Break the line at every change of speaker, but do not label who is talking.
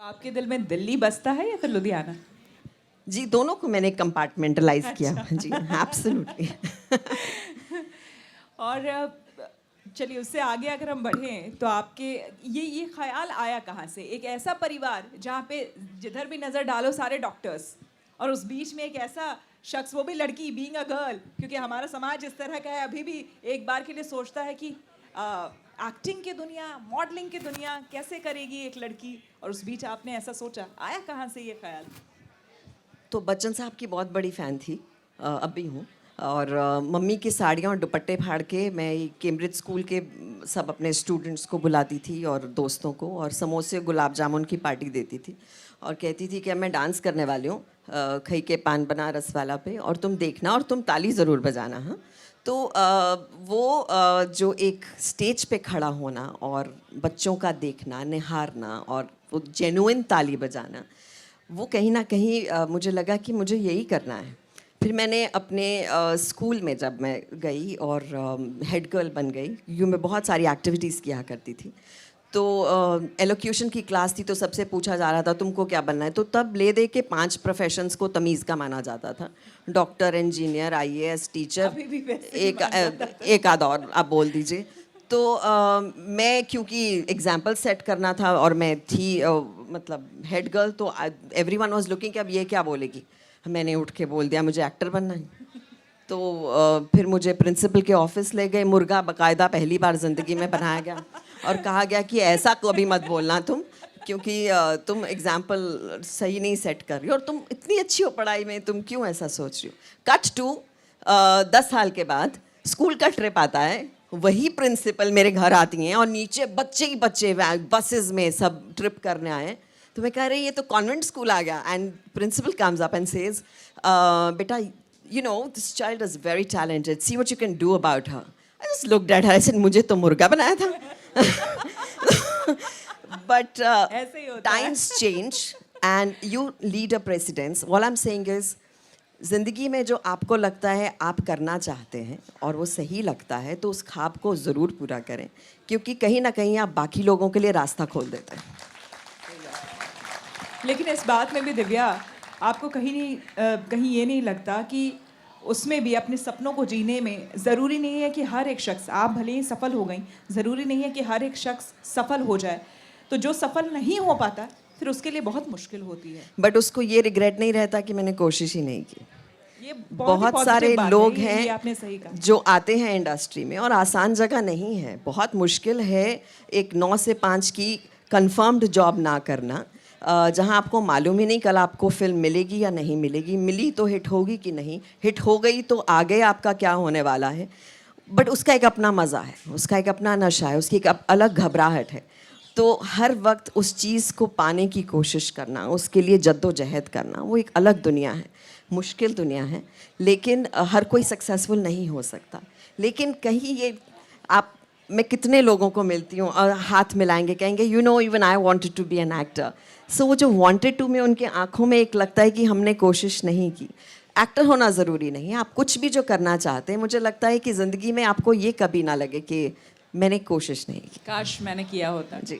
आपके दिल में दिल्ली बसता है या फिर लुधियाना?
जी, दोनों को मैंने कंपार्टमेंटलाइज किया। जी, एब्सोल्युटली।
और चलिए उससे आगे अगर हम बढ़ें तो आपके ये ख्याल आया कहाँ से? एक ऐसा परिवार जहाँ पे जिधर भी नज़र डालो सारे डॉक्टर्स, और उस बीच में एक ऐसा शख्स, वो भी लड़की, बीइंग अ गर्ल, क्योंकि हमारा समाज इस तरह का है, अभी भी एक बार के लिए सोचता है कि एक्टिंग की दुनिया, मॉडलिंग की दुनिया कैसे करेगी एक लड़की, और उस बीच आपने ऐसा सोचा। आया कहाँ से ये ख्याल?
तो बच्चन साहब की बहुत बड़ी फ़ैन थी, अब भी हूँ। और मम्मी की साड़ियाँ और दुपट्टे फाड़ के मैं कैम्ब्रिज स्कूल के सब अपने स्टूडेंट्स को बुलाती थी और दोस्तों को, और समोसे गुलाब जामुन की पार्टी देती थी और कहती थी कि अब मैं डांस करने वाली हूँ खई के पान बनारस वाला पे, और तुम देखना और तुम ताली ज़रूर बजाना। हाँ, तो जो एक स्टेज पे खड़ा होना और बच्चों का देखना, निहारना और वो जेन्युइन ताली बजाना, वो कहीं ना कहीं मुझे लगा कि मुझे यही करना है। फिर मैंने अपने स्कूल में जब मैं गई और हेड गर्ल बन गई, क्योंकि मैं बहुत सारी एक्टिविटीज़ किया करती थी, तो एलोक्यूशन की क्लास थी, तो सबसे पूछा जा रहा था तुमको क्या बनना है, तो तब ले दे के 5 प्रोफेशंस को तमीज़ का माना जाता था। डॉक्टर, इंजीनियर, आईएएस, टीचर,
अभी भी वैसे ही
एक
माना जाता था।
एक आध और आप बोल दीजिए। तो मैं, क्योंकि एग्जाम्पल सेट करना था और मैं थी मतलब हेड गर्ल, तो एवरीवन वाज लुकिंग कि अब ये क्या बोलेगी। मैंने उठ के बोल दिया मुझे एक्टर बनना है। तो फिर मुझे प्रिंसिपल के ऑफिस ले गए, मुर्गा बाकायदा पहली बार ज़िंदगी में बनाया गया और कहा गया कि ऐसा कभी मत बोलना तुम, क्योंकि तुम एग्जाम्पल सही नहीं सेट कर रही हो और तुम इतनी अच्छी हो पढ़ाई में, तुम क्यों ऐसा सोच रही हो। कट टू 10 साल के बाद स्कूल का ट्रिप आता है, वही प्रिंसिपल मेरे घर आती हैं और नीचे बच्चे ही बच्चे बसेस में सब ट्रिप करने आए हैं। तो मैं कह रही ये तो कॉन्वेंट स्कूल आ गया। And principal comes up and says, बेटा, you know, this child is very talented. See what you can do about her. I just looked at her. I said, मुझे तो मुर्गा बनाया था. But
ऐसे ही होता है।
times change and you lead a precedence. All I'm saying is, ज़िंदगी में जो आपको लगता है आप करना चाहते हैं और वो सही लगता है, तो उस ख्वाब को ज़रूर पूरा करें, क्योंकि कहीं ना कहीं आप बाकी लोगों के लिए रास्ता खोल देते हैं।
लेकिन इस बात में भी दिव्या, आपको कहीं ये नहीं लगता कि उसमें भी अपने सपनों को जीने में ज़रूरी नहीं है कि हर एक शख्स, आप भले ही सफल हो गई, ज़रूरी नहीं है कि हर एक शख्स सफल हो जाए, तो जो सफल नहीं हो पाता फिर उसके लिए बहुत मुश्किल होती है।
बट उसको ये रिग्रेट नहीं रहता कि मैंने कोशिश ही नहीं की।
ये
बहुत
ही
सारे
positive बात
लोग
है, ये
हैं
आपने सही कहा।
जो आते हैं इंडस्ट्री में, और आसान जगह नहीं है, बहुत मुश्किल है एक 9 से 5 की कंफर्म्ड जॉब ना करना, जहां आपको मालूम ही नहीं कल आपको फिल्म मिलेगी या नहीं मिलेगी, मिली तो हिट होगी कि नहीं, हिट हो गई तो आगे आपका क्या होने वाला है। बट उसका एक अपना मज़ा है, उसका एक अपना नशा है, उसकी एक अलग घबराहट है। तो हर वक्त उस चीज़ को पाने की कोशिश करना, उसके लिए जद्दोजहद करना, वो एक अलग दुनिया है, मुश्किल दुनिया है। लेकिन हर कोई सक्सेसफुल नहीं हो सकता। लेकिन कहीं ये आप, मैं कितने लोगों को मिलती हूँ और हाथ मिलाएंगे, कहेंगे you know even I wanted to be an actor. So वो जो वांटेड टू में उनके आंखों में एक लगता है कि हमने कोशिश नहीं की। एक्टर होना ज़रूरी नहीं है, आप कुछ भी जो करना चाहते हैं, मुझे लगता है कि ज़िंदगी में आपको ये कभी ना लगे कि मैंने कोशिश नहीं की।
काश मैंने किया होता।
जी।